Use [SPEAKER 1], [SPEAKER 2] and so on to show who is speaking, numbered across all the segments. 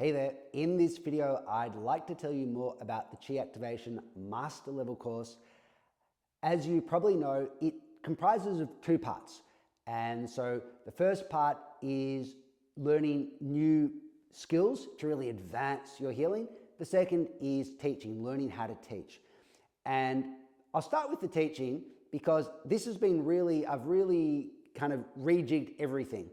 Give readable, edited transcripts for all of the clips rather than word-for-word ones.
[SPEAKER 1] Hey there, in this video, I'd like to tell you more about the Chi Activation Master Level course. As you probably know, it comprises of two parts. And so the first part is learning new skills to really advance your healing. The second is teaching, learning how to teach. And I'll start with the teaching because this has been I've really kind of rejigged everything.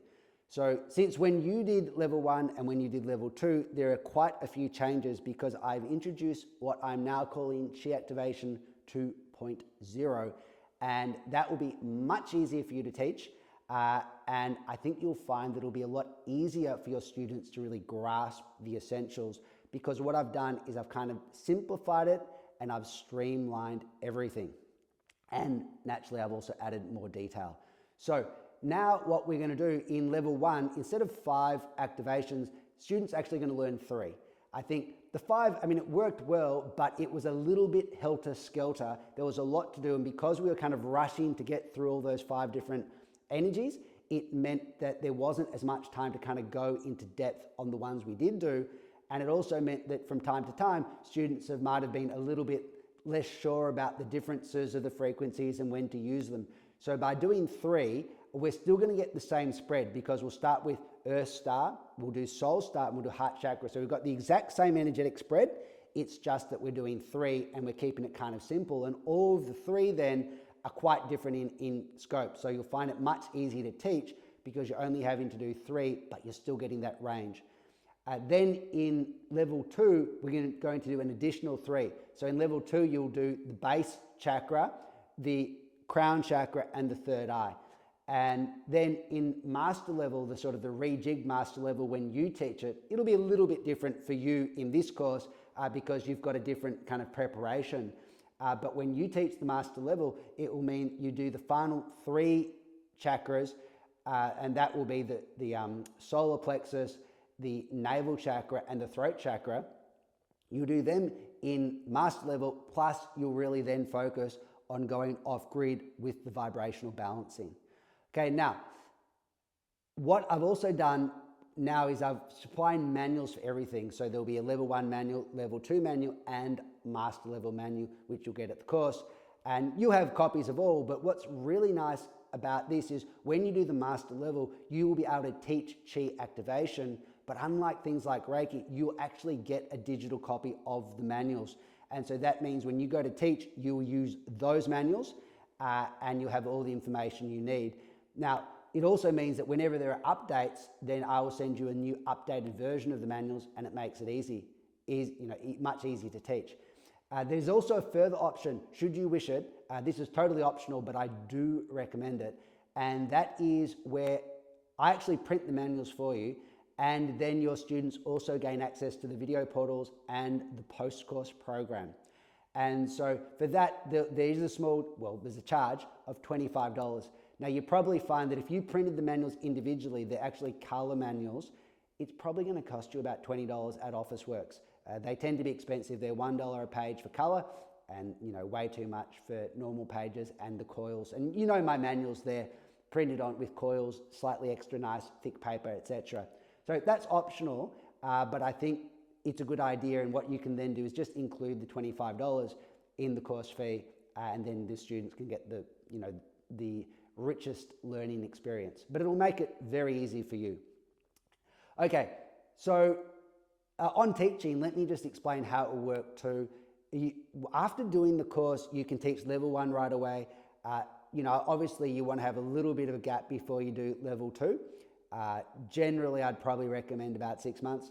[SPEAKER 1] So since when you did level 1 and when you did level 2, there are quite a few changes because I've introduced what I'm now calling Chi Activation 2.0, and that will be much easier for you to teach. And I think you'll find that it'll be a lot easier for your students to really grasp the essentials, because what I've done is I've kind of simplified it and I've streamlined everything. And naturally, I've also added more detail. So now what we're going to do in level 1, instead of 5 activations, students are actually going to learn 3. I think the 5, it worked well, but it was a little bit helter-skelter. There was a lot to do, and because we were kind of rushing to get through all those 5 different energies, it meant that there wasn't as much time to kind of go into depth on the ones we did do. And it also meant that from time to time, students might have been a little bit less sure about the differences of the frequencies and when to use them. So by doing 3, we're still going to get the same spread, because we'll start with Earth Star, we'll do Soul Star, and we'll do Heart Chakra. So we've got the exact same energetic spread. It's just that we're doing 3 and we're keeping it kind of simple. And all of the 3 then are quite different in scope. So you'll find it much easier to teach because you're only having to do 3, but you're still getting that range. Then in level 2, we're going to do an additional 3. So in level 2, you'll do the base chakra, the crown chakra, and the third eye. And then in master level, the sort of the rejig master level, when you teach it, it'll be a little bit different for you in this course because you've got a different kind of preparation. But when you teach the master level, it will mean you do the final 3 chakras, and that will be the solar plexus, the navel chakra, and the throat chakra. You'll do them in master level, plus you'll really then focus on going off grid with the vibrational balancing. Okay, now, what I've also done now is I've supplied manuals for everything. So there'll be a level 1 manual, level 2 manual, and master level manual, which you'll get at the course. And you have copies of all, but what's really nice about this is when you do the master level, you will be able to teach Chi Activation, but unlike things like Reiki, you'll actually get a digital copy of the manuals. And so that means when you go to teach, you'll use those manuals and you'll have all the information you need. Now, it also means that whenever there are updates, then I will send you a new updated version of the manuals, and it makes it much easier to teach. There's also a further option, should you wish it. This is totally optional, but I do recommend it. And that is where I actually print the manuals for you, and then your students also gain access to the video portals and the post-course program. And so for that, there's a charge of $25. Now, you probably find that if you printed the manuals individually, they're actually color manuals, it's probably going to cost you about $20 at Officeworks. They tend to be expensive. They're $1 a page for color, and way too much for normal pages and the coils. And my manuals, they're printed on with coils, slightly extra nice, thick paper, etc. So that's optional, but I think it's a good idea. And what you can then do is just include the $25 in the course fee, and then the students can get the richest learning experience. But it'll make it very easy for you. Okay, so on teaching, let me just explain how it will work too. After doing the course, you can teach level 1 right away. Obviously you want to have a little bit of a gap before you do level 2. Generally, I'd probably recommend about 6 months.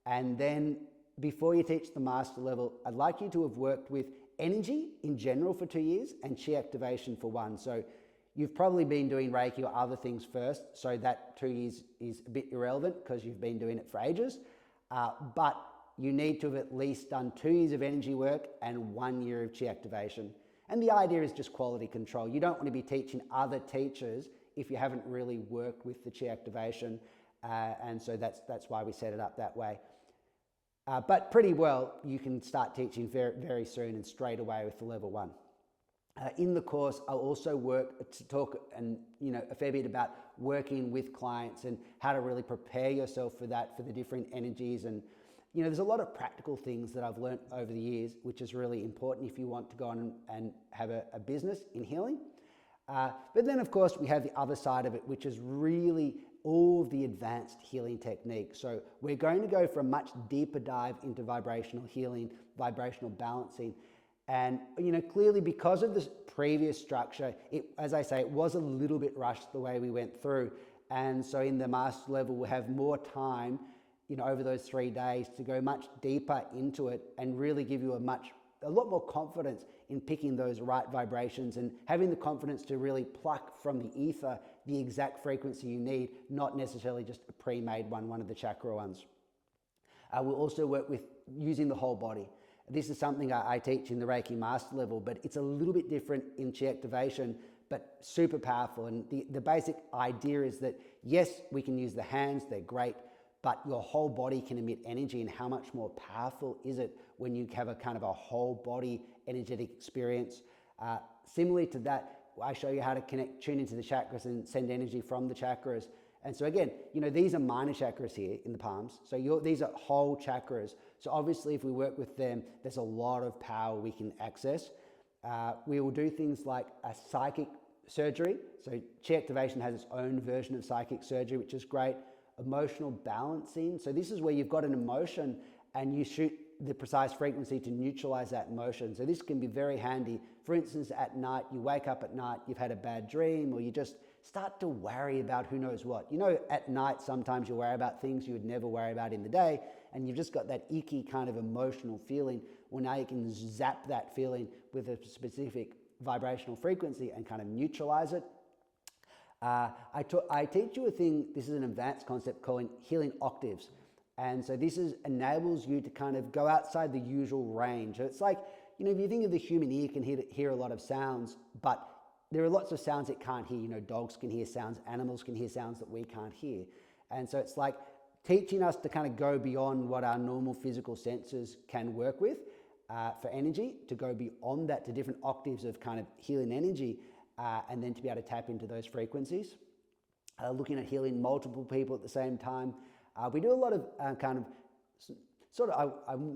[SPEAKER 1] And then before you teach the master level, I'd like you to have worked with energy in general for 2 years and Chi Activation for 1. So you've probably been doing Reiki or other things first, so that 2 years is a bit irrelevant because you've been doing it for ages. But you need to have at least done 2 years of energy work and 1 year of Chi Activation. And the idea is just quality control. You don't want to be teaching other teachers if you haven't really worked with the Chi Activation. And so that's why we set it up that way. But pretty well, you can start teaching very, very soon and straight away with the level 1. In the course, I'll also work to talk and a fair bit about working with clients and how to really prepare yourself for that, for the different energies. And there's a lot of practical things that I've learned over the years, which is really important if you want to go on and have a business in healing. But then, of course, we have the other side of it, which is really all of the advanced healing techniques. So we're going to go for a much deeper dive into vibrational healing, vibrational balancing. And, clearly because of this previous structure, as I say, it was a little bit rushed the way we went through. And so in the master level, we'll have more time, over those 3 days to go much deeper into it and really give you a lot more confidence in picking those right vibrations and having the confidence to really pluck from the ether the exact frequency you need, not necessarily just a pre-made one of the chakra ones. We'll also work with using the whole body. This is something I teach in the Reiki Master level, but it's a little bit different in Chi activation, but super powerful. And the basic idea is that, yes, we can use the hands, they're great, but your whole body can emit energy, and how much more powerful is it when you have a kind of a whole body energetic experience? Similarly to that, I show you how to tune into the chakras and send energy from the chakras. And so again, these are minor chakras here in the palms. So these are whole chakras. So obviously if we work with them, there's a lot of power we can access. We will do things like a psychic surgery. So Chi activation has its own version of psychic surgery, which is great. Emotional balancing. So this is where you've got an emotion and you shoot the precise frequency to neutralize that emotion. So this can be very handy. For instance, at night, you wake up at night, you've had a bad dream, or you just start to worry about who knows what. At night, sometimes you worry about things you would never worry about in the day, and you've just got that icky kind of emotional feeling. Well, now you can zap that feeling with a specific vibrational frequency and kind of neutralize it. I teach you a thing, this is an advanced concept called healing octaves. And so this enables you to kind of go outside the usual range. It's like, if you think of the human ear can hear a lot of sounds, but there are lots of sounds it can't hear. Dogs can hear sounds, animals can hear sounds that we can't hear. And so it's like teaching us to kind of go beyond what our normal physical senses can work with for energy, to go beyond that to different octaves of kind of healing energy, and then to be able to tap into those frequencies. Looking at healing multiple people at the same time. We do a lot of I'm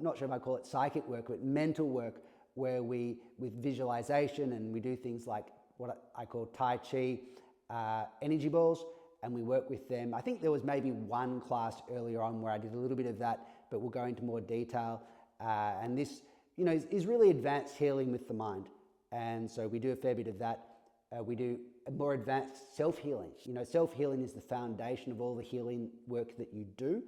[SPEAKER 1] not sure if I call it psychic work, but mental work, where with visualization, and we do things like what I call Tai Chi energy balls, and we work with them. I think there was maybe one class earlier on where I did a little bit of that, but we'll go into more detail. And this, is really advanced healing with the mind. And so we do a fair bit of that. We do a more advanced self-healing. Self-healing is the foundation of all the healing work that you do.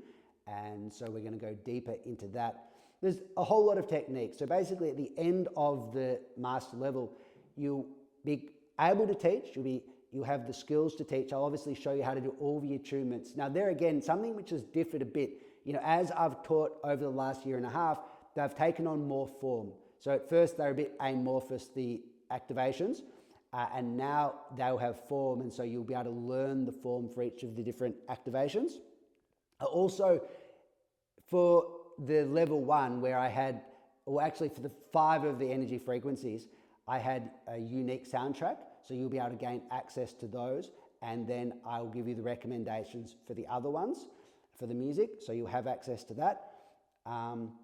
[SPEAKER 1] And so we're going to go deeper into that. There's a whole lot of techniques. So basically at the end of the master level, you'll be able to teach. You'll have the skills to teach. I'll obviously show you how to do all the attunements. Now there again, something which has differed a bit. As I've taught over the last year and a half, they've taken on more form. So at first they're a bit amorphous, the activations. And now they'll have form, and so you'll be able to learn the form for each of the different activations. Also, for the level 1, where I had, or actually for the 5 of the energy frequencies, I had a unique soundtrack, so you'll be able to gain access to those, and then I'll give you the recommendations for the other ones, for the music, so you'll have access to that.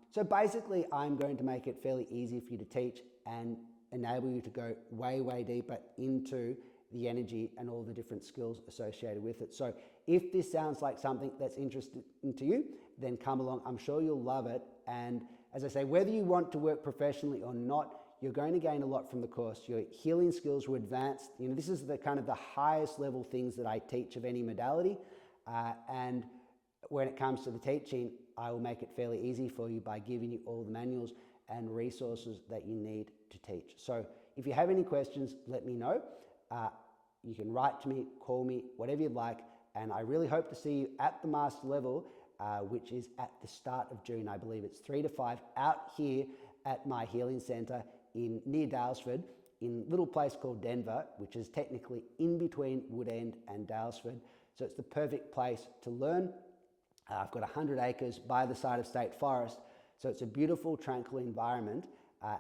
[SPEAKER 1] So basically, I'm going to make it fairly easy for you to teach and enable you to go way, way deeper into the energy and all the different skills associated with it. So if this sounds like something that's interesting to you, then come along. I'm sure you'll love it. And as I say, whether you want to work professionally or not, you're going to gain a lot from the course. Your healing skills will advance. This is the kind of the highest level things that I teach of any modality. And when it comes to the teaching, I will make it fairly easy for you by giving you all the manuals and resources that you need to teach. So if you have any questions, let me know. You can write to me, call me, whatever you'd like. And I really hope to see you at the master level, which is at the start of June. I believe it's 3 to 5 out here at my healing center near Daylesford, in a little place called Denver, which is technically in between Woodend and Daylesford. So it's the perfect place to learn. I've got 100 acres by the side of State Forest. So it's a beautiful, tranquil environment.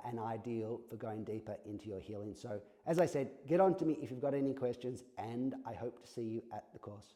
[SPEAKER 1] and ideal for going deeper into your healing. So as I said, get on to me if you've got any questions, and I hope to see you at the course.